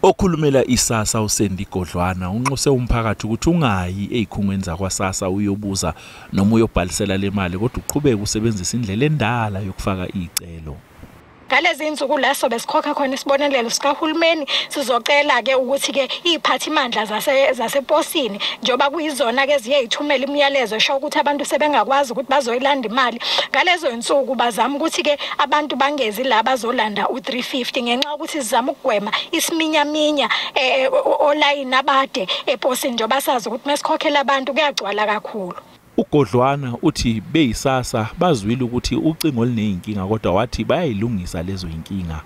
Okhulumela isasa uSendi Godlwana unxuse umphakathi ukuthi ungayi ezikhungweni zakwaSasa uyobuza noma uyobhalisela le mali kodwa uqhubeke usebenzisa indlela endala yokufaka izicelo. Ngalezi insuku laso besikhokha khona isibonelelo sikahulumeni sizocela ke ukuthi ke iziphathimandla zaseposini njoba kuyizona ke ziyithumela imiyalezo esho ukuthi abantu sebengakwazi ukuthi bazoyilanda imali ngalezo insuku bazama ukuthi ke abantu bangezi la bazolanda u350 ngenxa ukuthi sizama ukugwema isiminyaminya online abade eposini njoba sazi ukuthi mesikhokhela abantu kuyagcwala kakhulu. uGodlwana uthi beyisasa bazwile ukuthi ucingo lineyinkinga kodwa wathi bayayilungisa lezo inkinga.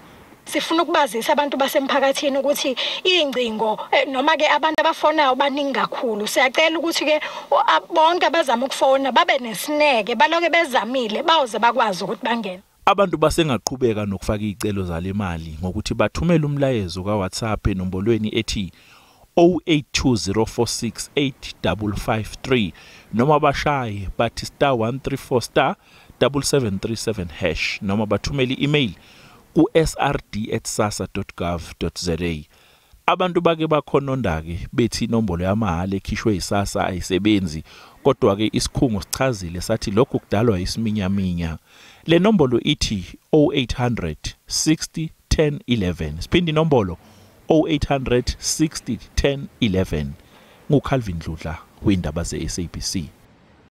Sifuna ukubazisa abantu basemphakathini ukuthi ingcingo noma ke abantu abafonayo baningi kakhulu. Siyacela ukuthi ke bonke abazama ukufona babe nesineke baloke bezamile bawuze bakwazi ukuthi bangene. Abantu basengaqhubeka nokufaka izicelo zale mali ngokuthi bathumele umlayezo kaWhatsApp enombolweni ethi 0820468553 noma bashaye bathi *134*7737# noma bathumele i-email ku srd@sasa.gov.za. Abantu bake bakhononda ke bethi inombolo yamahala ekhishwe isasa ayisebenzi kodwa ke isikhungo sichazile sathi lokho kudalwa isiminyaminya. Le nombolo ithi 0800 60 10 11. Siphinde inombolo 0800 60 10 11. nguCalvin Dludla weindaba ze-SABC.